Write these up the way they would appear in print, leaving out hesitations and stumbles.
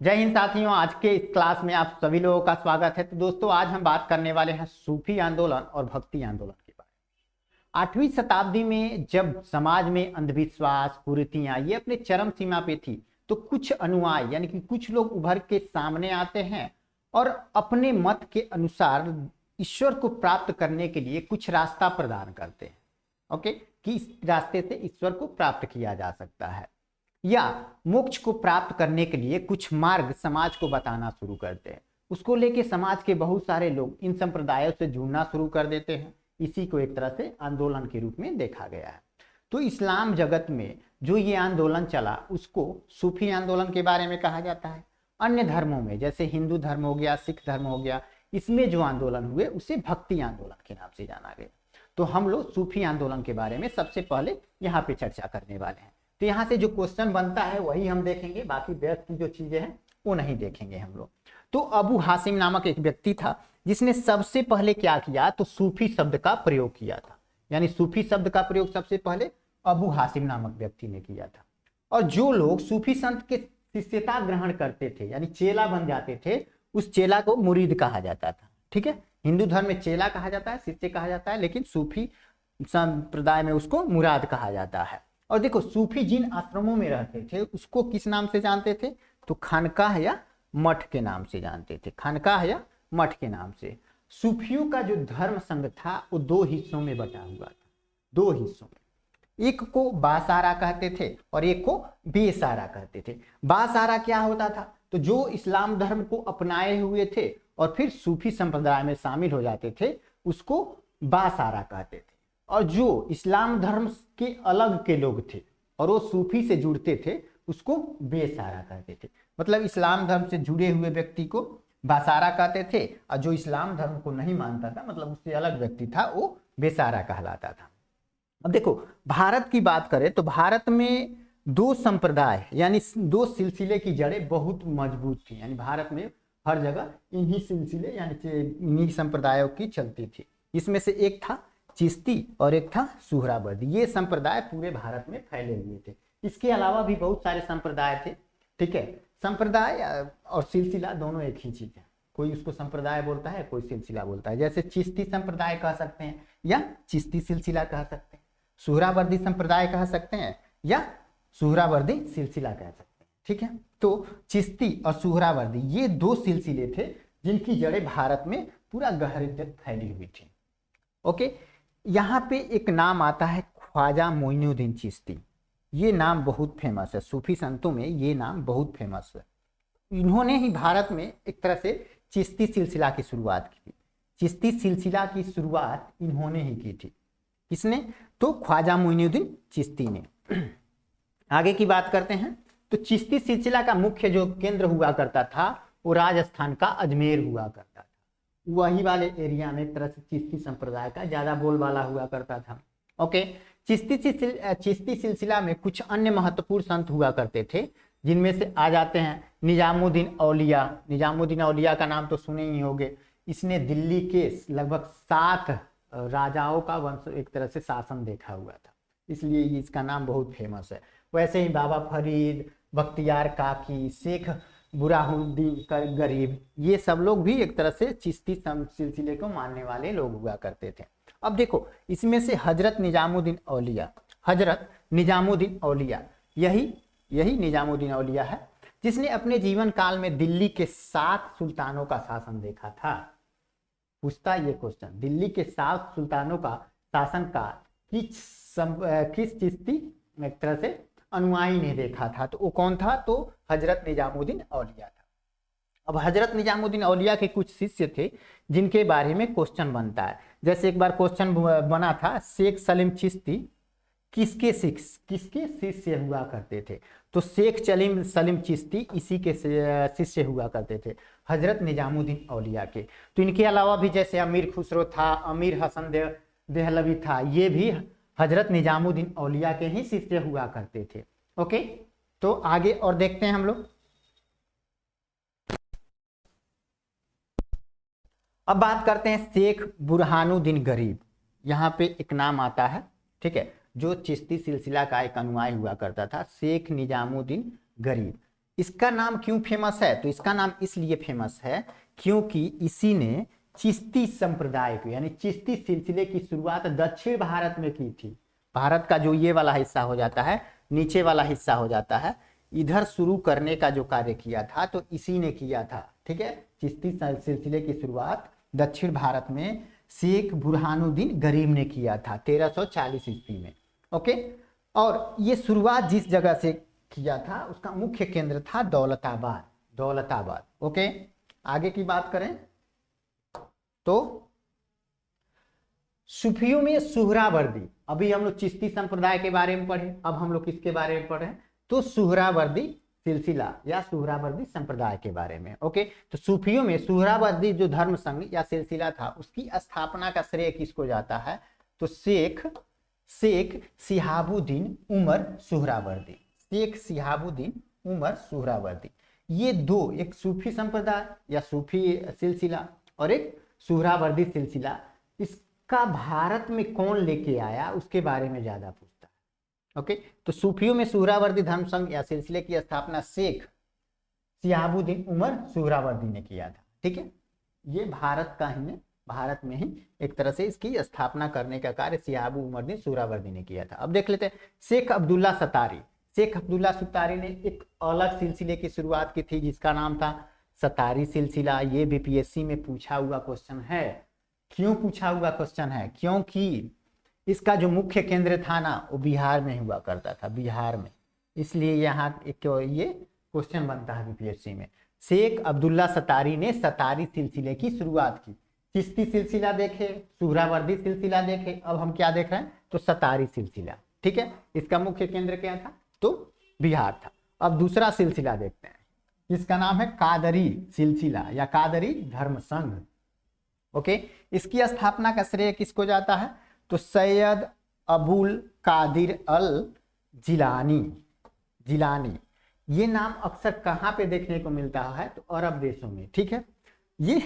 जय हिंद साथियों, आज के इस क्लास में आप सभी लोगों का स्वागत है। तो दोस्तों, आज हम बात करने वाले हैं सूफी आंदोलन और भक्ति आंदोलन के बारे में। 8वीं शताब्दी में जब समाज में अंधविश्वास, कुरीतियां ये अपने चरम सीमा पे थी, तो कुछ अनुयायी यानी कि कुछ लोग उभर के सामने आते हैं और अपने मत के अनुसार ईश्वर को प्राप्त करने के लिए कुछ रास्ता प्रदान करते हैं। ओके, कि इस रास्ते से ईश्वर को प्राप्त किया जा सकता है या मोक्ष को प्राप्त करने के लिए कुछ मार्ग समाज को बताना शुरू करते हैं। उसको लेके समाज के बहुत सारे लोग इन संप्रदायों से जुड़ना शुरू कर देते हैं। इसी को एक तरह से आंदोलन के रूप में देखा गया है। तो इस्लाम जगत में जो ये आंदोलन चला उसको सूफी आंदोलन के बारे में कहा जाता है। अन्य धर्मों में जैसे हिंदू धर्म हो गया, सिख धर्म हो गया, इसमें जो आंदोलन हुए उसे भक्ति आंदोलन के नाम से जाना गया। तो हम लोग सूफी आंदोलन के बारे में सबसे पहले यहाँ पे चर्चा करने वाले हैं। तो यहाँ से जो क्वेश्चन बनता है वही हम देखेंगे, बाकी व्यर्थ की जो चीजें हैं वो नहीं देखेंगे हम लोग। तो अबू हासिम नामक एक व्यक्ति था जिसने सबसे पहले क्या किया, तो सूफी शब्द का प्रयोग किया था। यानी सूफी शब्द का प्रयोग सबसे पहले अबू हासिम नामक व्यक्ति ने किया था। और जो लोग सूफी संत के शिष्यता ग्रहण करते थे यानी चेला बन जाते थे, उस चेला को मुरीद कहा जाता था। ठीक है, हिंदू धर्म में चेला कहा जाता है, शिष्य कहा जाता है, लेकिन सूफी संप्रदाय में उसको मुराद कहा जाता है। और देखो, सूफी जिन आश्रमों में रहते थे उसको किस नाम से जानते थे, तो खानकाह या मठ के नाम से जानते थे। खानकाह या मठ के नाम से। सूफियों का जो धर्म संघ था वो दो हिस्सों में बटा हुआ था। दो हिस्सों में, एक को बासारा कहते थे और एक को बेसारा कहते थे। बासारा क्या होता था, तो जो इस्लाम धर्म को अपनाए हुए थे और फिर सूफी संप्रदाय में शामिल हो जाते थे उसको बासारा कहते थे। और जो इस्लाम धर्म के अलग के लोग थे और वो सूफी से जुड़ते थे उसको बेसारा कहते थे। मतलब इस्लाम धर्म से जुड़े हुए व्यक्ति को बासारा कहते थे और जो इस्लाम धर्म को नहीं मानता था, मतलब उससे अलग व्यक्ति था, वो बेसारा कहलाता था। अब देखो, भारत की बात करें तो भारत में दो संप्रदाय यानी दो सिलसिले की जड़ें बहुत मजबूत थी। यानी भारत में हर जगह इन्हीं सिलसिले यानी इन्हीं संप्रदायों की चलती थी। इसमें से एक था चिश्ती और एक था सुहरावर्दी। ये संप्रदाय पूरे भारत में फैले हुए थे। इसके अलावा भी बहुत सारे संप्रदाय थे। ठीक है, संप्रदाय और सिलसिला दोनों एक ही चीज है। कोई उसको संप्रदाय बोलता है, कोई सिलसिला बोलता है। जैसे चिश्ती संप्रदाय कह सकते हैं या चिश्ती सिलसिला कह सकते हैं, सुहरावर्दी संप्रदाय कह सकते हैं या सुहरावर्दी सिलसिला कह सकते हैं। ठीक है, तो चिश्ती और सुहरावर्दी ये दो सिलसिले थे जिनकी जड़ें भारत में पूरा गहरे तक फैली हुई थी। ओके, यहाँ पे एक नाम आता है ख्वाजा मोइनुद्दीन चिश्ती। ये नाम बहुत फेमस है, सूफी संतों में ये नाम बहुत फेमस है। इन्होंने ही भारत में एक तरह से चिश्ती सिलसिला की शुरुआत की थी। चिश्ती सिलसिला की शुरुआत इन्होंने ही की थी। किसने, तो ख्वाजा मोइनुद्दीन चिश्ती ने। आगे की बात करते हैं तो चिश्ती सिलसिला का मुख्य जो केंद्र हुआ करता था वो राजस्थान का अजमेर हुआ करता था। वही वाले एरिया में एक तरह से चिश्ती संप्रदाय का ज्यादा बोलबाला हुआ करता था। ओके, चिश्ती सिलसिला में कुछ अन्य महत्वपूर्ण संत हुआ करते थे जिनमें से आ जाते हैं निजामुद्दीन औलिया। निजामुद्दीन औलिया का नाम तो सुने ही होंगे। इसने दिल्ली के लगभग 7 राजाओं का वंश एक तरह से शासन देखा हुआ था, इसलिए इसका नाम बहुत फेमस है। वैसे ही बाबा फरीद, बख्तियार काकी, शेख बुरहानुद्दीन गरीब, ये सब लोग भी एक तरह से चिश्ती सिलसिले को मानने वाले लोग हुआ करते थे। अब देखो, इसमें से हजरत निजामुद्दीन औलिया यही निजामुद्दीन औलिया है जिसने अपने जीवन काल में दिल्ली के 7 सुल्तानों का शासन देखा था। पूछता ये क्वेश्चन, दिल्ली के 7 सुल्तानों का शासन काल किस चिश्ती एक तरह से अनुयायी ने देखा था, तो वो कौन था, तो हजरत निजामुद्दीन औलिया था। अब हजरत निजामुद्दीन औलिया के कुछ शिष्य थे जिनके बारे में क्वेश्चन बनता है। जैसे एक बार क्वेश्चन बना था, शेख सलीम चिश्ती किसके शिष्य हुआ करते थे, तो शेख सलीम चिश्ती इसी के शिष्य हुआ करते थे, हजरत निजामुद्दीन औलिया के। तो इनके अलावा भी जैसे अमीर खुसरो था, अमीर हसन देहलवी था, ये भी हजरत निजामुद्दीन औलिया के ही शिष्य हुआ करते थे। ओके, तो आगे और देखते हैं हम लोग। अब बात करते हैं शेख बुरहानुद्दीन गरीब। यहाँ पे एक नाम आता है, ठीक है, जो चिश्ती सिलसिला का एक अनुयायी हुआ करता था, शेख निजामुद्दीन गरीब। इसका नाम क्यों फेमस है? तो इसका नाम इसलिए फेमस है क्योंकि इसी ने चिश्ती संप्रदाय को यानी चिश्ती सिलसिले की शुरुआत दक्षिण भारत में की थी। भारत का जो ये वाला हिस्सा हो जाता है, नीचे वाला हिस्सा हो जाता है, इधर शुरू करने का जो कार्य किया था तो इसी ने किया था। ठीक है, चिश्ती सिलसिले की शुरुआत दक्षिण भारत में शेख बुरहानुद्दीन गरीब ने किया था 1340 ईस्वी में। ओके, और ये शुरुआत जिस जगह से किया था उसका मुख्य केंद्र था दौलताबाद। दौलताबाद। ओके, आगे की बात करें तो सूफियों में सुहरावर्दी, अभी हम लोग चिश्ती संप्रदाय के बारे में पढ़े, अब हम लोग किसके बारे में पढ़े तो सुहरावर्दी सिलसिला या सुहरावर्दी संप्रदाय के बारे में। ओके, तो सूफियों में सुहरावर्दी जो धर्म संघ या सिलसिला था उसकी स्थापना का श्रेय किसको जाता है? तो शेख शिहाबुद्दीन उमर सुहरावर्दी। शेख शिहाबुद्दीन उमर सुहरावर्दी, ये दो, एक सूफी संप्रदाय या सूफी सिलसिला और एक सुहरावर्दी सिलसिला, इसका भारत में कौन लेके आया उसके बारे में ज्यादा पूछता है। ओके, तो सूफियों में सुहरावर्दी धर्म संघ या सिलसिले की स्थापना शेख शिहाबुद्दीन उमर सुहरावर्दी ने किया था। ठीक है, ये भारत का ही, भारत में ही एक तरह से इसकी स्थापना करने का कार्य शिहाबुद्दीन सुहरावर्दी ने किया था। अब देख लेते हैं शेख अब्दुल्ला सतारी। शेख अब्दुल्ला सतारी ने एक अलग सिलसिले की शुरुआत की थी जिसका नाम था सतारी सिलसिला। ये भी पीएससी में पूछा हुआ क्वेश्चन है। क्यों पूछा हुआ क्वेश्चन है? क्योंकि इसका जो मुख्य केंद्र था ना वो बिहार में हुआ करता था, बिहार में, इसलिए यहाँ एक ये क्वेश्चन बनता है पीएससी में। शेख अब्दुल्ला सतारी ने सतारी सिलसिले की शुरुआत की। चिश्ती सिलसिला देखे, सुहरावर्दी सिलसिला देखे, अब हम क्या देख रहे हैं तो सतारी सिलसिला। ठीक है, इसका मुख्य केंद्र क्या था तो बिहार था। अब दूसरा सिलसिला देखते हैं, इसका नाम है कादरी सिलसिला या कादरी धर्म संघ। ओके, इसकी स्थापना का श्रेय किसको जाता है तो सैयद अबुल कादिर अल जिलानी। ये नाम अक्सर कहाँ पे देखने को मिलता है तो अरब देशों में। ठीक है, ये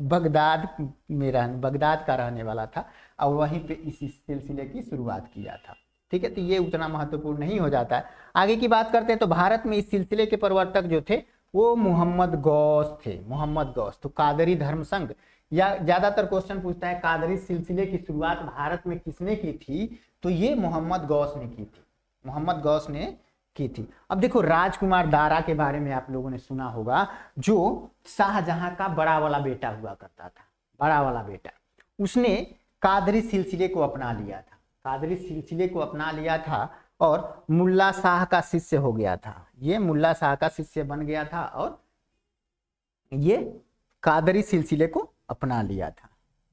बगदाद का रहने वाला था और वहीं पे इस सिलसिले की शुरुआत किया था। ठीक है, तो ये उतना महत्वपूर्ण नहीं हो जाता है। आगे की बात करते हैं तो भारत में इस सिलसिले के प्रवर्तक जो थे वो मोहम्मद गौस थे। मोहम्मद गौस, तो कादरी धर्म संघ या ज्यादातर क्वेश्चन पूछता है कादरी सिलसिले की शुरुआत भारत में किसने की थी तो ये मोहम्मद गौस ने की थी। मोहम्मद गौस ने की थी। अब देखो राजकुमार दारा के बारे में आप लोगों ने सुना होगा, जो शाहजहां का बड़ा वाला बेटा हुआ करता था, बड़ा वाला बेटा, उसने कादरी सिलसिले को अपना लिया था। कादरी सिलसिले को अपना लिया था और मुल्ला शाह का शिष्य हो गया था। ये मुल्ला शाह का शिष्य बन गया था और ये कादरी सिलसिले को अपना लिया था।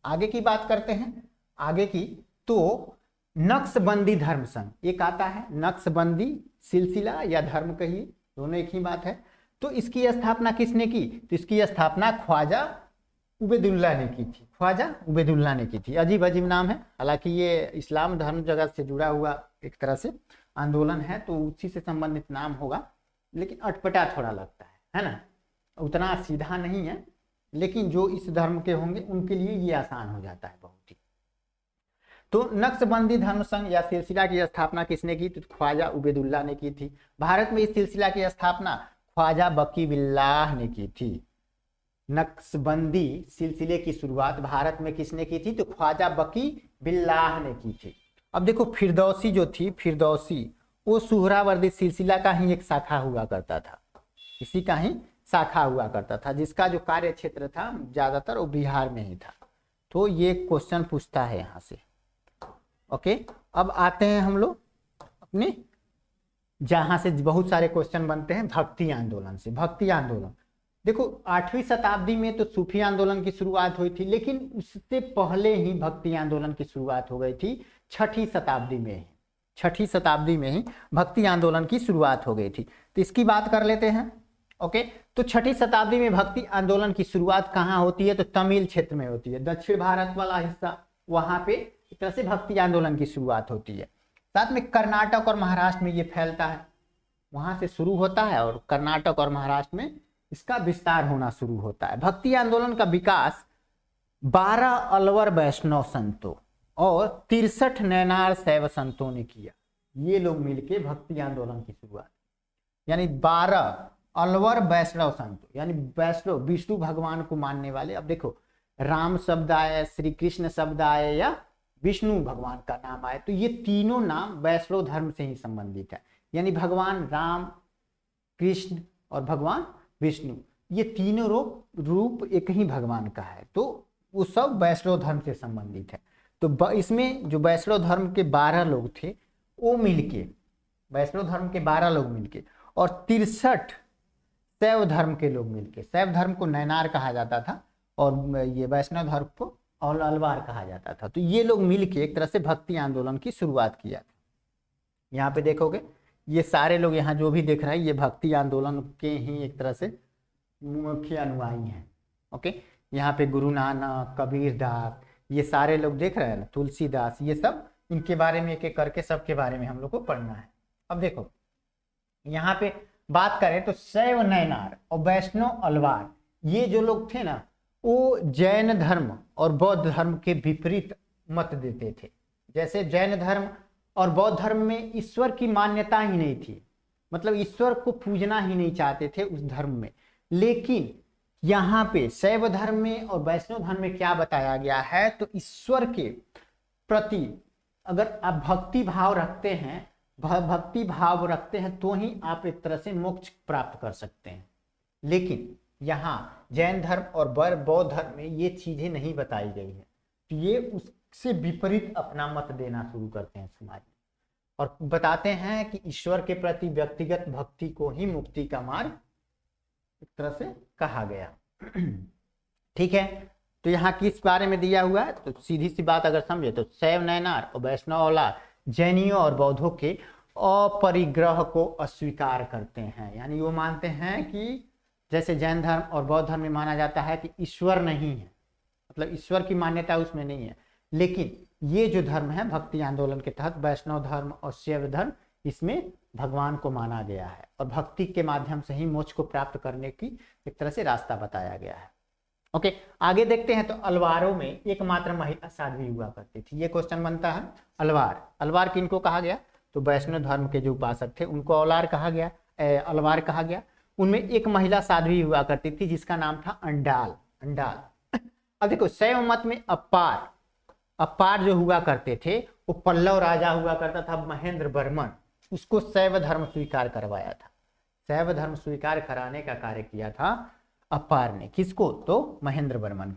आगे की बात करते हैं, आगे की तो नक्शबंदी धर्म संघ एक आता है, नक्शबंदी सिलसिला या धर्म कहिए, दोनों एक ही बात है। तो इसकी स्थापना किसने की तो इसकी स्थापना ख्वाजा उबैदुल्ला ने की थी। ख्वाजा उबैदुल्ला ने की थी। अजीब अजीब नाम है, हालांकि ये इस्लाम धर्म जगत से जुड़ा हुआ एक तरह से आंदोलन है तो उसी से संबंधित नाम होगा, लेकिन अटपटा थोड़ा लगता है ना, उतना सीधा नहीं है, लेकिन जो इस धर्म के होंगे उनके लिए ये आसान हो जाता है बहुत ही। तो नक्शबंदी धर्म संघ या सिलसिला की स्थापना किसने की तो ख्वाजा उबैदुल्ला ने की थी। भारत में इस सिलसिला की स्थापना ख्वाजा बकी बिल्लाह ने की थी। नक्शबंदी सिलसिले की शुरुआत भारत में किसने की थी तो ख्वाजा बकी बिल्लाह ने की थी। अब देखो फिरदौसी जो थी, फिरदौसी वो सुहरावर्दी सिलसिला का ही एक शाखा हुआ करता था, इसी का ही शाखा हुआ करता था, जिसका जो कार्य क्षेत्र था ज्यादातर वो बिहार में ही था। तो ये क्वेश्चन पूछता है यहाँ से। ओके, अब आते हैं हम लोग अपने जहां से बहुत सारे क्वेश्चन बनते हैं भक्ति आंदोलन से। भक्ति आंदोलन देखो 8वीं शताब्दी में तो सूफी आंदोलन की शुरुआत हुई थी, लेकिन उससे पहले ही भक्ति आंदोलन की शुरुआत हो गई थी 6ठी शताब्दी में ही। 6ठी शताब्दी में ही भक्ति आंदोलन की शुरुआत हो गई थी, तो इसकी बात कर लेते हैं। ओके, तो 6ठी शताब्दी में भक्ति आंदोलन की शुरुआत कहाँ होती है तो तमिल क्षेत्र में होती है, दक्षिण भारत वाला हिस्सा, वहां पे एक तरह से भक्ति आंदोलन की शुरुआत होती है। साथ में कर्नाटक और महाराष्ट्र में ये फैलता है, वहां से शुरू होता है और कर्नाटक और महाराष्ट्र में इसका विस्तार होना शुरू होता है। भक्ति आंदोलन का विकास 12 अलवर वैष्णव संतों और 63 नैनार शैव संतों ने किया। ये लोग मिलके भक्ति आंदोलन की शुरुआत, यानी 12 अलवर वैष्णव संत, यानी वैष्णव विष्णु भगवान को मानने वाले। अब देखो राम शब्द आए, श्री कृष्ण शब्द आए या विष्णु भगवान का नाम आए, तो ये तीनों नाम वैष्णव धर्म से ही संबंधित है। यानी भगवान राम, कृष्ण और भगवान विष्णु, ये तीनों रूप एक ही भगवान का है, तो वो सब वैष्णव धर्म से संबंधित है। तो इसमें जो वैष्णव धर्म के 12 लोग थे वो मिलके, वैष्णव धर्म के 12 लोग मिलके और 63 शैव धर्म के लोग मिलके, शैव धर्म को नैनार कहा जाता था और ये वैष्णव धर्म को और अलवार कहा जाता था। तो ये लोग मिलके एक तरह से भक्ति आंदोलन की शुरुआत किया था। यहाँ पे देखोगे ये सारे लोग यहाँ जो भी देख रहे हैं ये भक्ति आंदोलन के ही एक तरह से मुख्य अनुयायी हैं। ओके, यहाँ पे गुरु नानक, कबीर दास, ये सारे लोग देख रहे हैं ना, तुलसीदास, ये सब, इनके बारे में एक एक करके सबके बारे में हम लोग को पढ़ना है। अब देखो यहाँ पे बात करें तो शैव नैनार और वैष्णव अलवार, ये जो लोग थे ना वो जैन धर्म और बौद्ध धर्म के विपरीत मत देते थे। जैसे जैन धर्म और बौद्ध धर्म में ईश्वर की मान्यता ही नहीं थी, मतलब ईश्वर को पूजना ही नहीं चाहते थे उस धर्म में। लेकिन यहाँ पे शैव धर्म में और वैष्णव धर्म में क्या बताया गया है, तो ईश्वर के प्रति अगर आप भक्ति भाव रखते हैं तो ही आप एक तरह से मोक्ष प्राप्त कर सकते हैं। लेकिन यहाँ जैन धर्म और बौद्ध धर्म में ये चीजें नहीं बताई गई है, तो ये उससे विपरीत अपना मत देना शुरू करते हैं समाज में और बताते हैं कि ईश्वर के प्रति व्यक्तिगत भक्ति को ही मुक्ति का मार्ग एक तरह से कहा गया। ठीक है, तो यहाँ किस बारे में दिया हुआ है, तो सीधी सी बात अगर समझे तो शैव नैनार और वैष्णव अलवार जैनियों और बौद्धों के अपरिग्रह को अस्वीकार करते हैं। यानी वो मानते हैं कि जैसे जैन धर्म और बौद्ध धर्म में माना जाता है कि ईश्वर नहीं है, मतलब ईश्वर की मान्यता उसमें नहीं है, लेकिन ये जो धर्म है भक्ति आंदोलन के तहत वैष्णव धर्म और शैव धर्म, इसमें भगवान को माना गया है और भक्ति के माध्यम से ही मोक्ष को प्राप्त करने की एक तरह से रास्ता बताया गया है। ओके, आगे देखते हैं। तो अलवारों में एकमात्र महिला साध्वी हुआ करती थी। ये क्वेश्चन बनता है। अलवार किनको कहा गया, तो वैष्णव धर्म के जो उपासक थे उनको अलवार कहा गया। उनमें एक महिला साध्वी हुआ करती थी जिसका नाम था अंडाल। अब देखो शैव मत में अपार जो हुआ करते थे वो पल्लव राजा हुआ करता था महेंद्र वर्मन, उसको शैव धर्म स्वीकार करवाया था। शैव धर्म स्वीकार कराने का कार्य किया था अपार ने। किसको, तो महेंद्र वर्मन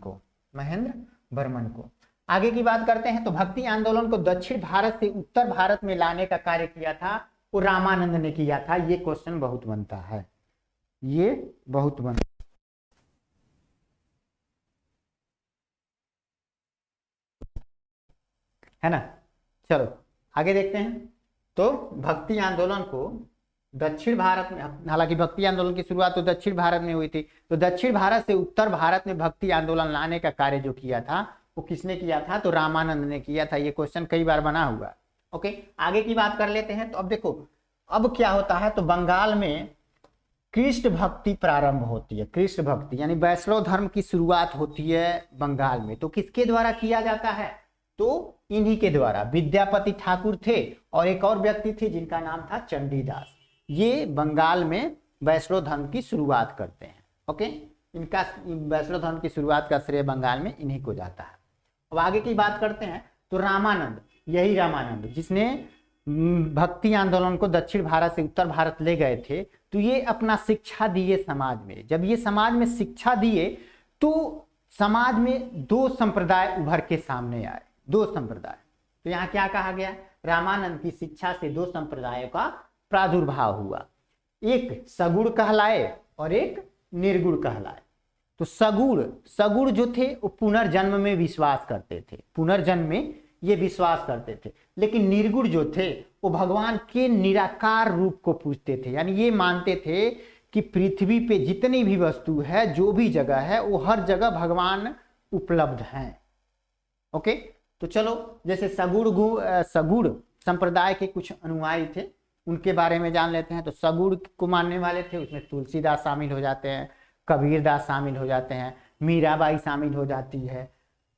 को। आगे की बात करते हैं तो भक्ति आंदोलन को दक्षिण भारत से उत्तर भारत में लाने का कार्य किया था वो रामानंद ने किया था। ये क्वेश्चन बहुत बनता है, है ना। चलो आगे देखते हैं। तो भक्ति आंदोलन को दक्षिण भारत में, हालांकि भक्ति आंदोलन की शुरुआत तो दक्षिण भारत में हुई थी, तो दक्षिण भारत से उत्तर भारत में भक्ति आंदोलन लाने का कार्य जो किया था वो किसने किया था, तो रामानंद ने किया था। ये क्वेश्चन कई बार बना हुआ। ओके, आगे की बात कर लेते हैं। तो अब देखो अब क्या होता है, तो बंगाल में कृष्ण भक्ति प्रारंभ होती है। कृष्ण भक्ति यानी वैष्णव धर्म की शुरुआत होती है बंगाल में। तो किसके द्वारा किया जाता है, तो इन्हीं के द्वारा। विद्यापति ठाकुर थे और एक और व्यक्ति थे जिनका नाम था चंडीदास। ये बंगाल में वैष्णव धर्म की शुरुआत करते हैं। ओके, इनका वैष्णव धर्म की शुरुआत का श्रेय बंगाल में इन्हीं को जाता है। अब आगे की बात करते हैं। तो रामानंद, यही रामानंद जिसने भक्ति आंदोलन को दक्षिण भारत से उत्तर भारत ले गए थे, तो ये अपना शिक्षा दिए समाज में। जब ये समाज में शिक्षा दिए तो समाज में 2 संप्रदाय उभर के सामने आए। 2 संप्रदाय, तो यहाँ क्या कहा गया, रामानंद की शिक्षा से 2 संप्रदायों का प्रादुर्भाव हुआ। एक सगुण कहलाए और एक निर्गुण कहलाए। तो सगुण जो थे वो पुनर्जन्म में विश्वास करते थे, पुनर्जन्म में ये विश्वास करते थे। लेकिन निर्गुण जो थे वो भगवान के निराकार रूप को पूजते थे। यानी ये मानते थे कि पृथ्वी पे जितनी भी वस्तु है, जो भी जगह है, वो हर जगह भगवान उपलब्ध हैं। ओके, तो चलो जैसे सगुण संप्रदाय के कुछ अनुयायी थे उनके बारे में जान लेते हैं। तो सगुण को मानने वाले थे, उसमें तुलसीदास शामिल हो जाते हैं, कबीरदास शामिल हो जाते हैं, मीराबाई शामिल हो जाती है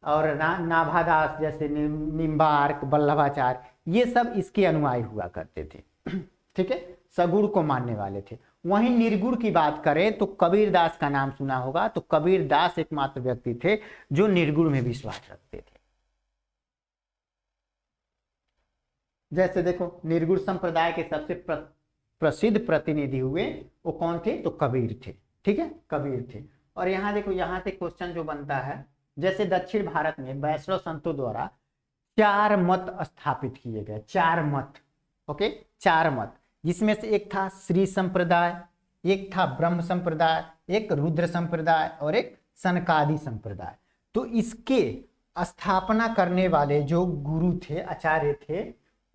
और नाभादास जैसे निम्बार्क, वल्लभाचार्य, ये सब इसके अनुयायी हुआ करते थे। ठीक है, सगुण को मानने वाले थे। वहीं निर्गुण की बात करें तो कबीरदास का नाम सुना होगा, तो कबीरदास एकमात्र व्यक्ति थे जो निर्गुण में विश्वास रखते थे। जैसे देखो निर्गुण संप्रदाय के सबसे प्रसिद्ध प्रतिनिधि हुए वो कौन थे, तो कबीर थे। ठीक है, कबीर थे। और यहाँ देखो, यहाँ से क्वेश्चन जो बनता है, जैसे दक्षिण भारत में वैष्णव संतों द्वारा 4 मत स्थापित किए गए, 4 मत। ओके, 4 मत, जिसमें से एक था श्री संप्रदाय, एक था ब्रह्म संप्रदाय, एक रुद्र संप्रदाय और एक सनकादि संप्रदाय। तो इसके स्थापना करने वाले जो गुरु थे, आचार्य थे,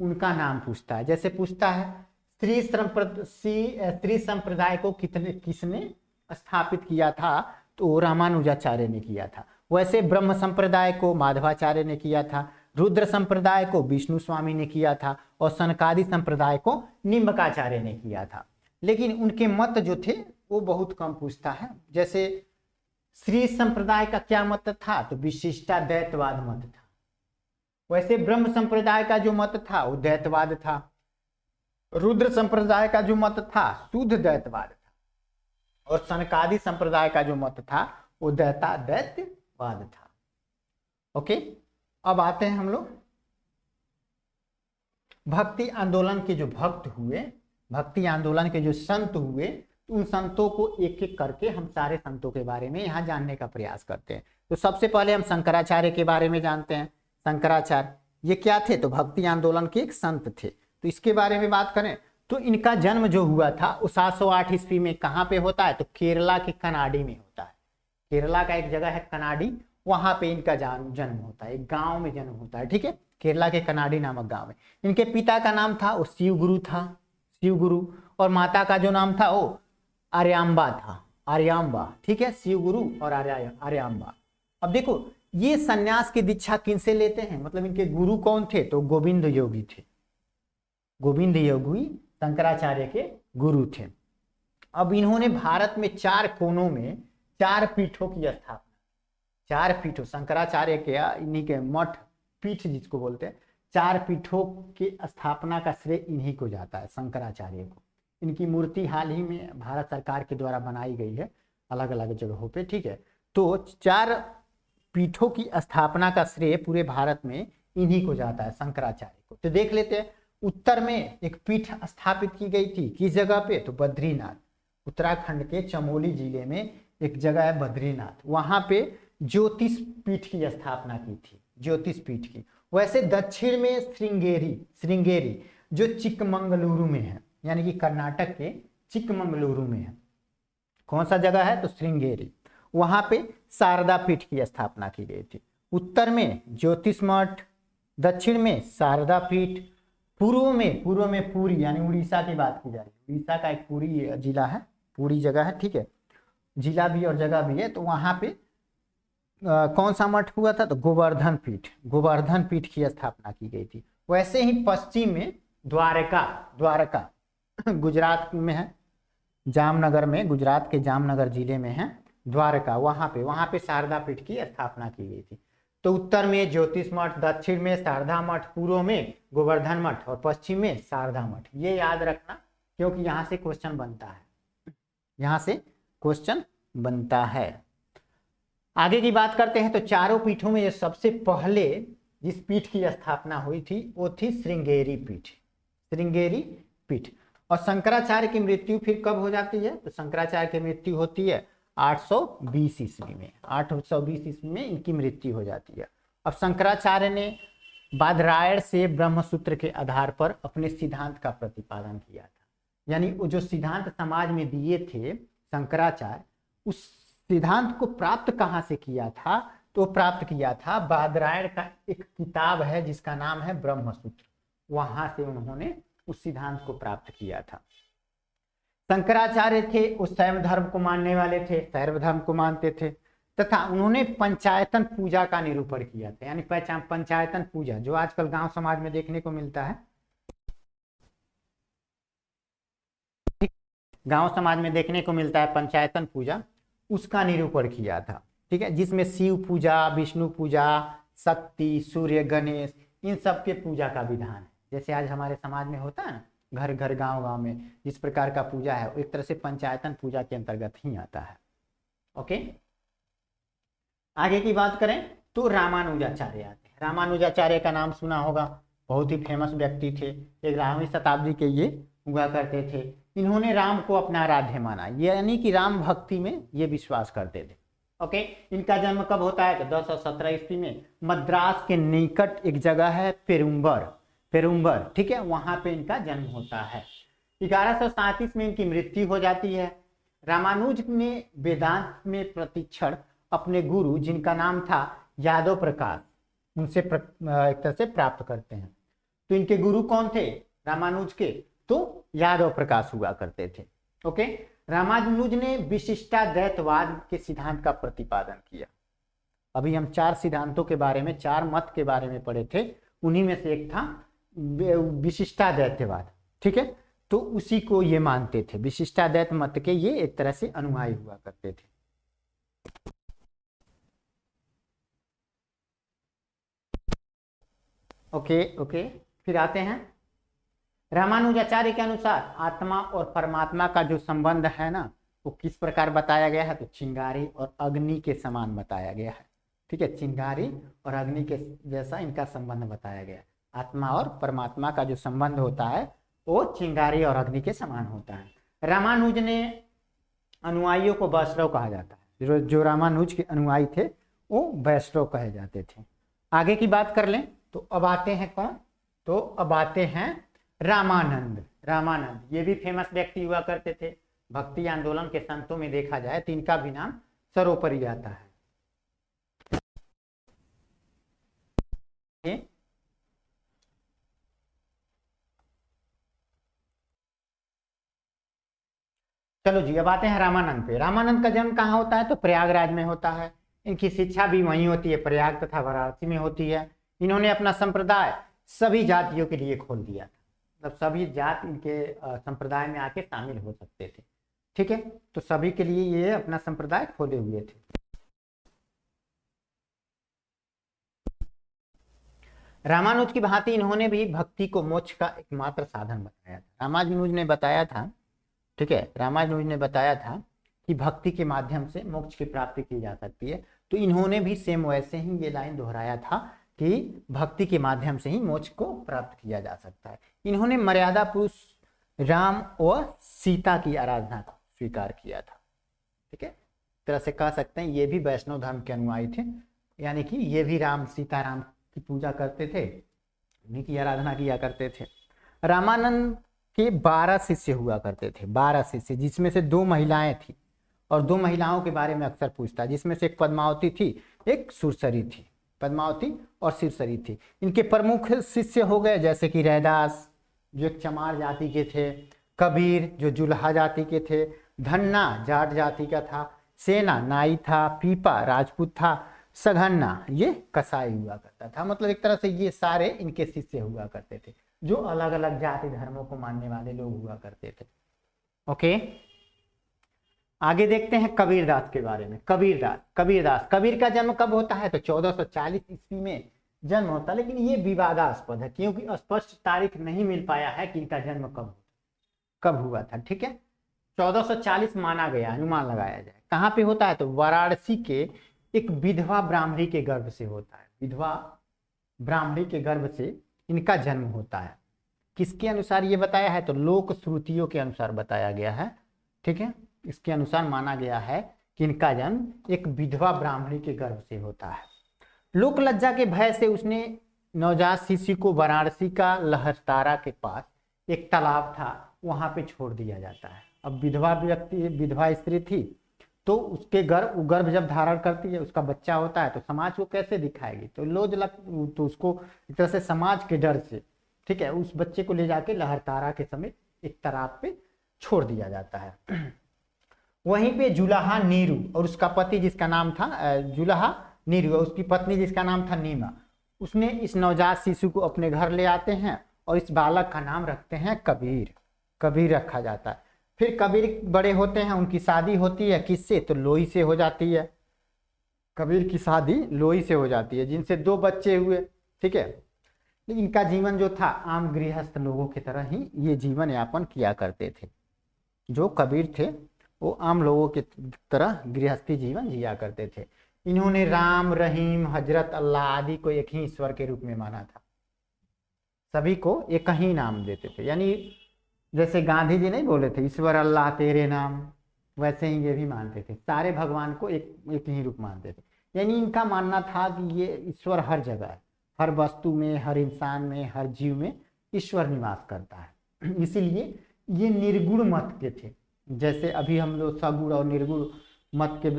उनका नाम पूछता है। जैसे पूछता है श्री संप्रदाय को किसने स्थापित किया था, तो रामानुजाचार्य ने किया था। वैसे ब्रह्म संप्रदाय को माधवाचार्य ने किया था, रुद्र संप्रदाय को विष्णु स्वामी ने किया था और सनकादि संप्रदाय को निम्बकाचार्य ने किया था। लेकिन उनके मत जो थे वो बहुत कम पूछता है। जैसे श्री संप्रदाय का क्या मत था, तो विशिष्टाद्वैतवाद मत था। वैसे ब्रह्म संप्रदाय का जो मत था वो द्वैतवाद था। रुद्र संप्रदाय का जो मत था शुद्ध द्वैतवाद था। और सनकादि संप्रदाय का जो मत था वो द्वैतवाद था। ओके, अब आते हैं हम लोग भक्ति आंदोलन के जो भक्त हुए, भक्ति आंदोलन के जो संत हुए, तो उन संतों को एक एक करके हम सारे संतों के बारे में यहाँ जानने का प्रयास करते हैं। तो सबसे पहले हम शंकराचार्य के बारे में जानते हैं। शंकराचार्य ये क्या थे, तो भक्ति आंदोलन के एक संत थे। तो इसके बारे में बात करें तो इनका जन्म जो हुआ था वो 708 ईस्वी में कहाँ पे होता है, तो केरला के कनाडी में होता है। केरला का एक जगह है कनाडी, वहां पे इनका जन्म होता है, एक गांव में जन्म होता है। ठीक है, केरला के कनाडी नामक गांव में। इनके पिता का नाम था वो शिवगुरु था, शिवगुरु। और माता का जो नाम था वो आर्यांबा था, आर्यांबा। ठीक है, शिवगुरु और आर्यांबा। अब देखो ये सन्यास की दीक्षा किनसे लेते हैं, मतलब इनके गुरु कौन थे, तो गोविंद योगी थे। गोविंद योगी शंकराचार्य के गुरु थे। अब इन्होंने भारत में 4 कोनों में 4 पीठों की स्थापना, 4 पीठों, शंकराचार्य के इन्हीं के मठ, पीठ जिसको बोलते हैं, 4 पीठों की स्थापना का श्रेय इन्हीं को जाता है, शंकराचार्य को। इनकी मूर्ति हाल ही में भारत सरकार के द्वारा बनाई गई है अलग अलग जगहों पे। ठीक है, तो 4 पीठों की स्थापना का श्रेय पूरे भारत में इन्हीं को जाता है, शंकराचार्य को। तो देख लेते हैं, उत्तर में एक पीठ स्थापित की गई थी, किस जगह पे, तो बद्रीनाथ। उत्तराखंड के चमोली जिले में एक जगह है बद्रीनाथ, वहां पे ज्योतिष पीठ की स्थापना की थी, ज्योतिष पीठ की। वैसे दक्षिण में श्रृंगेरी जो चिकमंगलुरु में है, यानी कि कर्नाटक के चिकमंगलुरु में है। कौन सा जगह है, तो श्रृंगेरी। वहां पे शारदा पीठ की स्थापना की गई थी। उत्तर में ज्योतिष मठ, दक्षिण में शारदा पीठ, पूर्व में पुरी, यानी उड़ीसा की बात की जाए, उड़ीसा का एक पुरी जिला है, पूरी जगह है। ठीक है, जिला भी और जगह भी है। तो वहां पे कौन सा मठ हुआ था, तो गोवर्धन पीठ की स्थापना की गई थी। वैसे ही पश्चिम में द्वारका गुजरात में है, जामनगर में, गुजरात के जामनगर जिले में है द्वारका। वहां पे शारदा पीठ की स्थापना की गई थी। तो उत्तर में ज्योतिष मठ, दक्षिण में शारदा मठ, पूर्व में गोवर्धन मठ और पश्चिम में शारदा मठ। ये याद रखना क्योंकि यहाँ से क्वेश्चन बनता है, आगे की बात करते हैं। तो चारों पीठों में सबसे पहले जिस पीठ की स्थापना हुई थी वो थी श्रृंगेरी पीठ। और शंकराचार्य की मृत्यु फिर कब हो जाती है, तो शंकराचार्य की मृत्यु होती है 820 ईस्वी में। 820 ईस्वी में इनकी मृत्यु हो जाती है। अब शंकराचार्य ने बादरायण से ब्रह्मसूत्र के आधार पर अपने सिद्धांत का प्रतिपादन किया था। यानी वो जो सिद्धांत समाज में दिए थे शंकराचार्य, उस सिद्धांत को प्राप्त कहाँ से किया था, तो प्राप्त किया था बादरायण का एक किताब है जिसका नाम है ब्रह्मसूत्र, वहां से उन्होंने उस सिद्धांत को प्राप्त किया था। शंकराचार्य थे वो शैव धर्म को मानने वाले थे, शैव धर्म को मानते थे, तथा उन्होंने पंचायतन पूजा का निरूपण किया था। यानी पंचायतन पूजा जो आजकल गांव समाज में देखने को मिलता है, गांव समाज में देखने को मिलता है पंचायतन पूजा, उसका निरूपण किया था। ठीक है, जिसमें शिव पूजा, विष्णु पूजा, शक्ति, सूर्य, गणेश, इन सब के पूजा का विधान है। जैसे आज हमारे समाज में होता है ना, घर घर गांव गांव में जिस प्रकार का पूजा है वो एक तरह से पंचायतन पूजा के अंतर्गत ही आता है। ओके, आगे की बात करें तो रामानुजाचार्य आते हैं। रामानुजाचार्य का नाम सुना होगा, बहुत ही फेमस व्यक्ति थे, 11वीं शताब्दी के ये हुआ करते थे। इन्होंने राम को अपना आराध्य माना, यानी कि राम भक्ति में ये विश्वास करते थे। ओके, इनका जन्म कब होता है तो 1017 ईस्वी में मद्रास के निकट एक जगह है पेरुम्बर, ठीक है, वहां पे इनका जन्म होता है। 1137 में इनकी मृत्यु हो जाती है। रामानुज ने वेदांत में प्रतिक्षण अपने गुरु जिनका नाम था यादव प्रकाश, उनसे एक तरह से प्राप्त करते हैं। तो इनके गुरु कौन थे रामानुज के, तो यादव प्रकाश हुआ करते थे। ओके, रामानुज ने विशिष्टाद्वैतवाद के सिद्धांत का प्रतिपादन किया। अभी हम 4 सिद्धांतों के बारे में, 4 मत के बारे में पढ़े थे, उन्हीं में से एक था विशिष्टाद्वैतवाद, ठीक है। तो उसी को ये मानते थे, विशिष्टाद्वैत मत के ये एक तरह से अनुयायी हुआ करते थे। ओके, फिर आते हैं रामानुजाचार्य के अनुसार आत्मा और परमात्मा का जो संबंध है ना, वो किस प्रकार बताया गया है तो चिंगारी और अग्नि के समान बताया गया है, ठीक है। चिंगारी और अग्नि के जैसा इनका संबंध बताया गया है। आत्मा और परमात्मा का जो संबंध होता है वो चिंगारी और अग्नि के समान होता है। रामानुज ने अनुयायियों को वैष्णव कहा जाता है, जो रामानुज के अनुयायी थे वो वैष्णव कहे जाते थे। आगे की बात कर लें तो अब आते हैं कौन, तो अब आते हैं रामानंद ये भी फेमस व्यक्ति हुआ करते थे। भक्ति आंदोलन के संतों में देखा जाए तो इनका भी नाम सर्वोपरि आता है। चलो जी, अब आते हैं रामानंद पे। रामानंद का जन्म कहाँ होता है तो प्रयागराज में होता है। इनकी शिक्षा भी वहीं होती है, प्रयाग तथा वाराणसी में होती है। इन्होंने अपना संप्रदाय सभी जातियों के लिए खोल दिया था, मतलब सभी जात इनके संप्रदाय में आके शामिल हो सकते थे, ठीक है। तो सभी के लिए ये अपना संप्रदाय खोले हुए थे। रामानुज की भांति इन्होंने भी भक्ति को मोक्ष का एकमात्र साधन बताया था। रामानुज ने बताया था, ठीक है, रामानुज ने बताया था कि भक्ति के माध्यम से मोक्ष की प्राप्ति की जा सकती है। तो इन्होंने भी सेम वैसे ही ये लाइन दोहराया था कि भक्ति के माध्यम से ही मोक्ष को प्राप्त किया जा सकता है। इन्होंने मर्यादा पुरुष राम और सीता की आराधना को स्वीकार किया था, ठीक है। तरह से कह सकते हैं ये भी वैष्णव धर्म के अनुयायी थे, यानी कि ये भी सीताराम की पूजा करते थे, उन्हीं की आराधना किया करते थे। रामानंद के 12 शिष्य हुआ करते थे, 12 शिष्य, जिसमें से 2 महिलाएं थी और 2 महिलाओं के बारे में अक्सर पूछता है, जिसमें से एक पद्मावती थी, एक सुरसरी थी। पद्मावती और सुरसरी थी। इनके प्रमुख शिष्य हो गए जैसे कि रैदास जो एक चमार जाति के थे, कबीर जो जुल्हा जाति के थे, धन्ना जाट जाति का था, सेना नाई था, पीपा राजपूत था, सघन्ना ये कसाई हुआ करता था। मतलब एक तरह से ये सारे इनके शिष्य हुआ करते थे, जो अलग अलग जाति धर्मों को मानने वाले लोग हुआ करते थे। ओके, आगे देखते हैं कबीरदास के बारे में। कबीर का जन्म कब होता है तो 1440 ईस्वी में जन्म होता है, लेकिन ये विवादास्पद है क्योंकि स्पष्ट तारीख नहीं मिल पाया है कि इनका जन्म कब हुआ था, ठीक है। 1440 माना गया, अनुमान लगाया जाए। कहाँ पे होता है तो वाराणसी के एक विधवा ब्राह्मणी के गर्भ से होता है। विधवा ब्राह्मणी के गर्भ से इनका जन्म होता है। किसके अनुसार ये बताया है तो लोक श्रुतियों के अनुसार बताया गया है, ठीक है। इसके अनुसार माना गया है कि इनका जन्म एक विधवा ब्राह्मणी के गर्भ से होता है। लोक लज्जा के भय से उसने नवजात शिशु को वाराणसी का लहरतारा के पास एक तालाब था, वहां पे छोड़ दिया जाता है। अब विधवा स्त्री थी तो उसके गर्भ जब धारण करती है, उसका बच्चा होता है, तो समाज को कैसे दिखाएगी, तो उसको एक तरह से समाज के डर से, ठीक है, उस बच्चे को ले जाके लहरतारा के समीप एक तालाब पे छोड़ दिया जाता है। वहीं पे जुलाहा नीरू और उसका पति जिसका नाम था जुलाहा नीरू और उसकी पत्नी जिसका नाम था नीमा, उसने इस नवजात शिशु को अपने घर ले आते हैं और इस बालक का नाम रखते हैं कबीर रखा जाता है। फिर कबीर बड़े होते हैं, उनकी शादी होती है किससे तो लोई से हो जाती है। कबीर की शादी लोई से हो जाती है, जिनसे 2 बच्चे हुए, ठीक है। लेकिन इनका जीवन जो था आम गृहस्थ लोगों की तरह ही ये जीवन यापन किया करते थे। जो कबीर थे वो आम लोगों की तरह गृहस्थी जीवन जिया करते थे। इन्होंने राम, रहीम, हजरत, अल्लाह आदि को एक ही ईश्वर के रूप में माना था। सभी को एक ही नाम देते थे, यानी जैसे गांधी जी नहीं बोले थे ईश्वर अल्लाह तेरे नाम, वैसे ही ये भी मानते थे। सारे भगवान को एक ही रूप मानते थे। यानी इनका मानना था कि ये ईश्वर हर जगह है, हर वस्तु में, हर इंसान में, हर जीव में ईश्वर निवास करता है। इसीलिए ये निर्गुण मत के थे। जैसे अभी हम लोग सगुण और निर्गुण मत के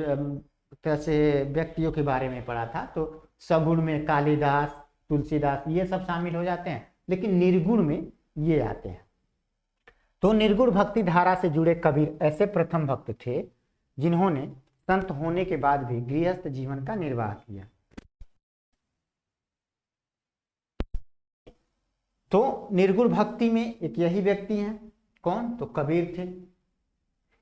कैसे व्यक्तियों के बारे में पढ़ा था, तो सगुण में कालिदास, तुलसीदास ये सब शामिल हो जाते हैं, लेकिन निर्गुण में ये आते हैं। तो निर्गुण भक्ति धारा से जुड़े कबीर ऐसे प्रथम भक्त थे जिन्होंने संत होने के बाद भी गृहस्थ जीवन का निर्वाह किया। तो निर्गुण भक्ति में एक यही व्यक्ति हैं, कौन? तो कबीर थे।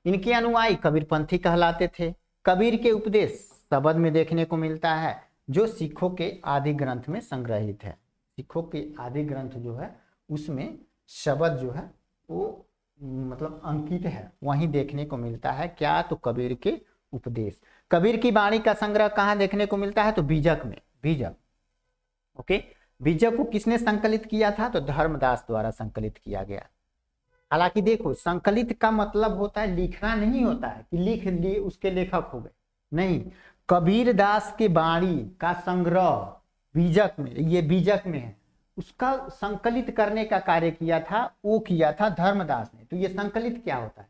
इनके अनुयायी कबीरपंथी कहलाते थे। कबीर के उपदेश शब्द में देखने को मिलता है, जो सिखों के आदि ग्रंथ में संग्रहित है। सिखों के आदि ग्रंथ जो है उसमें शब्द जो है वो मतलब अंकित है, वहीं देखने को मिलता है। क्या? तो कबीर के उपदेश। कबीर की वाणी का संग्रह कहाँ देखने को मिलता है? तो बीजक में। बीजक, ओके। बीजक को किसने संकलित किया था? तो धर्मदास द्वारा संकलित किया गया। हालांकि देखो, संकलित का मतलब होता है लिखना नहीं होता है कि लिख लिए उसके लेखक हो गए, नहीं। कबीर दास के वाणी का संग्रह बीजक में, ये बीजक में है, उसका संकलित करने का कार्य किया था, वो किया था धर्मदास ने। तो ये संकलित क्या होता है?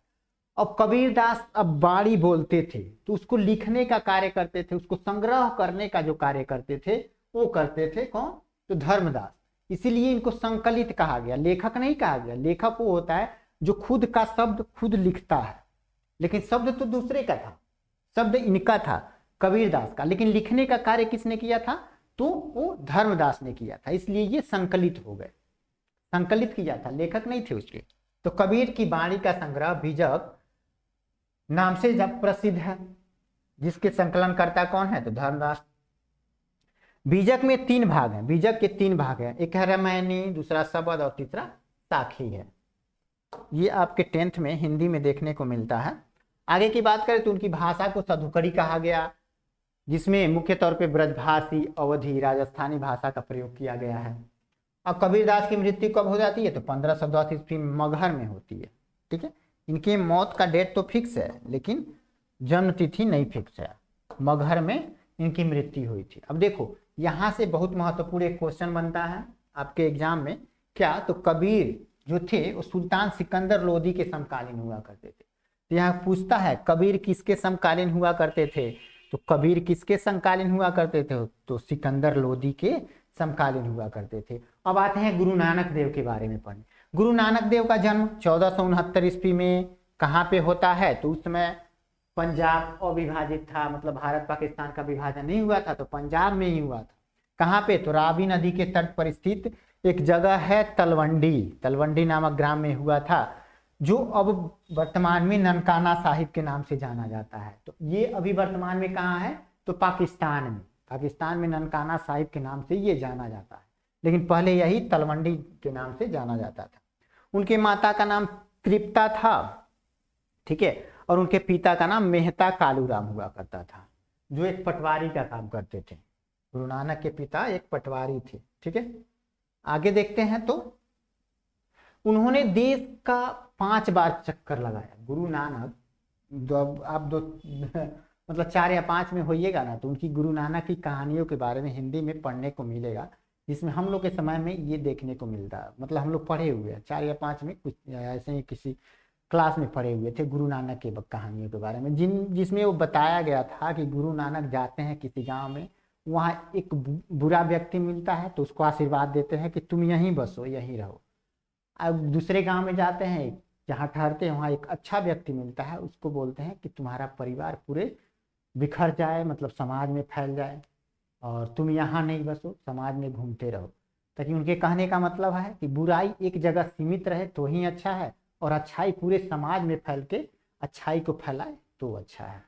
अब कबीरदास अब वाणी बोलते थे तो उसको लिखने का कार्य करते थे, उसको संग्रह करने का जो कार्य करते थे वो करते थे कौन? तो धर्मदास। इसीलिए इनको संकलित कहा गया, लेखक नहीं कहा गया। लेखक वो होता है जो खुद का शब्द खुद लिखता है, लेकिन शब्द तो दूसरे का था, शब्द इनका था कबीरदास का, लेकिन लिखने का कार्य किसने किया था? तो वो धर्मदास ने किया था। इसलिए ये संकलित हो गए, संकलित किया था, लेखक नहीं थे उसके। तो कबीर की वाणी का संग्रह बीजक नाम से जब प्रसिद्ध है, जिसके संकलन करता कौन है? तो धर्मदास। बीजक में 3 भाग हैं, बीजक के 3 भाग हैं, एक है रामायणी, दूसरा शब्द और तीसरा साखी है। ये आपके 10th में हिंदी में देखने को मिलता है। आगे की बात करें तो उनकी भाषा को सधुकड़ी कहा गया, जिसमें मुख्य तौर पे ब्रजभाषी, अवधी, राजस्थानी भाषा का प्रयोग किया गया है। अब कबीरदास की मृत्यु कब हो जाती है? तो 1510 ईस्वी में मगहर में होती है। ठीक है, इनकी मौत का डेट तो फिक्स है, लेकिन जन्म तिथि नहीं फिक्स है। मगहर में इनकी मृत्यु हुई थी। अब देखो, यहाँ से बहुत महत्वपूर्ण एक क्वेश्चन बनता है आपके एग्जाम में। क्या? तो कबीर जो थे वो सुल्तान सिकंदर लोदी के समकालीन हुआ करते थे। तो यहाँ पूछता है कबीर किसके समकालीन हुआ करते थे? तो कबीर किसके समकालीन हुआ करते थे? तो सिकंदर लोदी के समकालीन हुआ करते थे। अब आते हैं गुरु नानक देव के बारे में पढ़ने। गुरु नानक देव का जन्म 1469 ईस्वी में कहाँ पे होता है? तो उस समय पंजाब अविभाजित था, मतलब भारत पाकिस्तान का विभाजन नहीं हुआ था, तो पंजाब में ही हुआ था। कहाँ पे? तो रावी नदी के तट पर स्थित एक जगह है तलवंडी, तलवंडी नामक ग्राम में हुआ था, जो अब वर्तमान में ननकाना साहिब के नाम से जाना जाता है। तो ये अभी वर्तमान में कहाँ है? तो पाकिस्तान में। पाकिस्तान में ननकाना साहिब के नाम से ये जाना जाता है, लेकिन पहले यही तलवंडी के नाम से जाना जाता था। उनके माता का नाम तृप्ता था, ठीक है, और उनके पिता का नाम मेहता कालूराम हुआ करता था, जो एक पटवारी का काम करते थे। गुरु नानक के पिता एक पटवारी थे। ठीक है, आगे देखते हैं। तो उन्होंने देश का 5 बार चक्कर लगाया। गुरु नानक आप दो मतलब 4 या 5 में होइएगा ना, तो उनकी गुरु नानक की कहानियों के बारे में हिंदी में पढ़ने को मिलेगा, जिसमें हम लोग के समय में ये देखने को मिलता है। मतलब हम लोग पढ़े हुए हैं 4 या 5 में, कुछ ऐसे ही किसी क्लास में पढ़े हुए थे गुरु नानक के कहानियों के बारे में, जिसमें वो बताया गया था कि गुरु नानक जाते हैं किसी गांव में, वहाँ एक बुरा व्यक्ति मिलता है तो उसको आशीर्वाद देते हैं कि तुम यहीं बसो, यहीं रहो। अब दूसरे गांव में जाते हैं, जहाँ ठहरते हैं वहाँ एक अच्छा व्यक्ति मिलता है, उसको बोलते हैं कि तुम्हारा परिवार पूरे बिखर जाए, मतलब समाज में फैल जाए, और तुम यहाँ नहीं बसो, समाज में घूमते रहो। ताकि उनके कहने का मतलब है कि बुराई एक जगह सीमित रहे तो ही अच्छा है, और अच्छाई पूरे समाज में फैल के अच्छाई को फैलाए तो अच्छा है।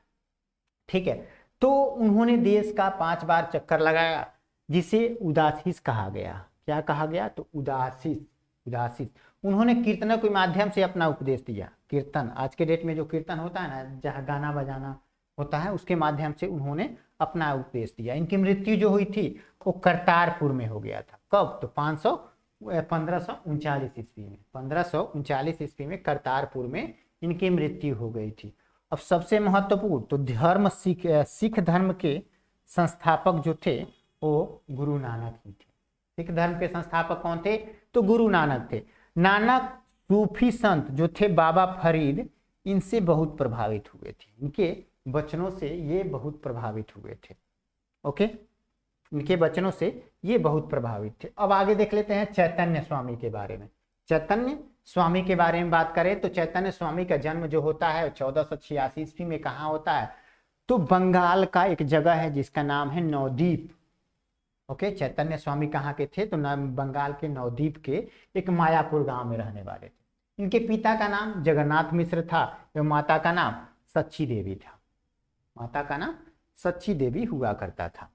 ठीक है, तो उन्होंने देश का 5 बार चक्कर लगाया, जिसे उदासीस कहा गया। क्या कहा गया, तो उदासीस, उदासीस। उन्होंने कीर्तनों के माध्यम से अपना उपदेश दिया। कीर्तन, आज के डेट में जो कीर्तन होता है ना, जहाँ गाना बजाना होता है, उसके माध्यम से उन्होंने अपना उपदेश दिया। इनकी मृत्यु जो हुई थी वो करतारपुर में हो गया था। कब, तो 1539 ईस्वी में, 1539 ईस्वी में करतारपुर में इनकी मृत्यु हो गई थी। अब सबसे महत्वपूर्ण तो धर्म, सिख धर्म के संस्थापक जो थे वो गुरु नानक ही थे। सिख धर्म के संस्थापक कौन थे, तो गुरु नानक थे। नानक सूफी संत जो थे बाबा फरीद, इनसे बहुत प्रभावित हुए थे। इनके वचनों से ये बहुत प्रभावित हुए थे। ओके, इनके वचनों से ये बहुत प्रभावित थे। अब आगे देख लेते हैं चैतन्य स्वामी के बारे में। चैतन्य स्वामी के बारे में बात करें तो चैतन्य स्वामी का जन्म जो होता है 1486 ईस्वी में कहाँ होता है, तो बंगाल का एक जगह है जिसका नाम है नवद्वीप। ओके, चैतन्य स्वामी कहाँ के थे, तो बंगाल के नवद्वीप के एक मायापुर गांव में रहने वाले थे। इनके पिता का नाम जगन्नाथ मिश्र था एवं माता का नाम सच्ची देवी था। माता का नाम सच्ची देवी हुआ करता था।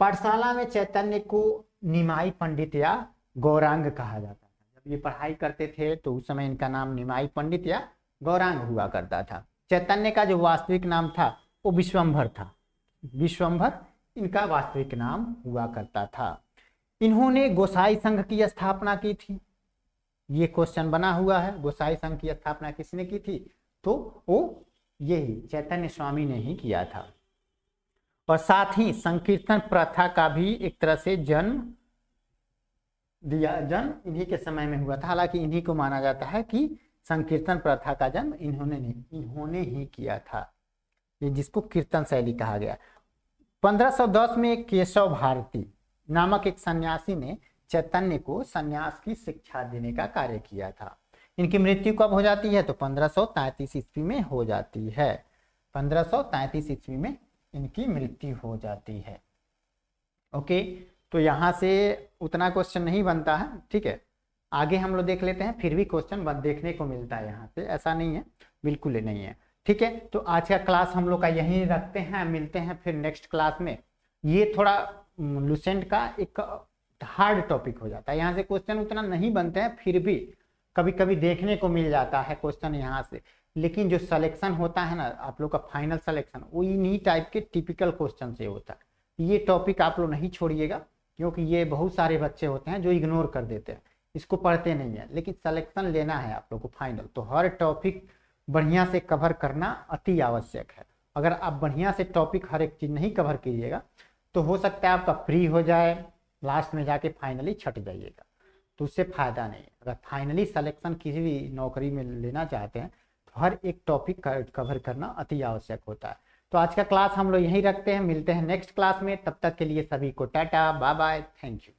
पाठशाला में चैतन्य को निमाई पंडित या गौरांग कहा जाता था। जब ये पढ़ाई करते थे तो उस समय इनका नाम निमाई पंडित या गौरांग हुआ करता था। चैतन्य का जो वास्तविक नाम था वो विश्वंभर था। विश्वंभर इनका वास्तविक नाम हुआ करता था। इन्होंने गोसाई संघ की स्थापना की थी। ये क्वेश्चन बना हुआ है, गोसाई संघ की स्थापना किसने की थी, तो वो यही चैतन्य स्वामी ने ही किया था। और साथ ही संकीर्तन प्रथा का भी एक तरह से जन्म इन्हीं के समय में हुआ था। हालांकि इन्हीं को माना जाता है कि संकीर्तन प्रथा का जन्म इन्होंने ही किया था, ये जिसको कीर्तन शैली कहा गया। 1510 में केशव भारती नामक एक सन्यासी ने चैतन्य को सन्यास की शिक्षा देने का कार्य किया था। इनकी मृत्यु कब हो जाती है, तो 1533 ईस्वी में हो जाती है। 1533 ईस्वी में इनकी मृत्यु हो जाती है। ओके, तो यहाँ से उतना क्वेश्चन नहीं बनता है, ठीक है। आगे हम लोग देख लेते हैं, फिर भी क्वेश्चन देखने को मिलता है यहाँ से, ऐसा नहीं है, बिल्कुल ही नहीं है, ठीक है। तो आज का क्लास हम लोग का यहीं रखते हैं, मिलते हैं फिर नेक्स्ट क्लास में। ये थोड़ा लुसेंट का एक हार्ड टॉपिक हो जाता है, यहाँ से क्वेश्चन उतना नहीं बनते हैं, फिर भी कभी कभी देखने को मिल जाता है क्वेश्चन यहाँ से। लेकिन जो सिलेक्शन होता है ना आप लोग का, फाइनल सिलेक्शन, वो इन्हीं टाइप के टिपिकल क्वेश्चन से होता है। ये टॉपिक आप लोग नहीं छोड़िएगा, क्योंकि ये बहुत सारे बच्चे होते हैं जो इग्नोर कर देते हैं, इसको पढ़ते नहीं है। लेकिन सिलेक्शन लेना है आप लोग को फाइनल, तो हर टॉपिक बढ़िया से कवर करना अति आवश्यक है। अगर आप बढ़िया से टॉपिक हर एक चीज नहीं कवर कीजिएगा तो हो सकता है आपका प्री हो जाए, लास्ट में जाके फाइनली छट जाइएगा, तो उससे फायदा नहीं है। अगर फाइनली सिलेक्शन किसी भी नौकरी में लेना चाहते हैं तो हर एक टॉपिक कवर करना अति आवश्यक होता है। तो आज का क्लास हम लोग यहीं रखते हैं, मिलते हैं नेक्स्ट क्लास में। तब तक के लिए सभी को tata bye bye, thank you.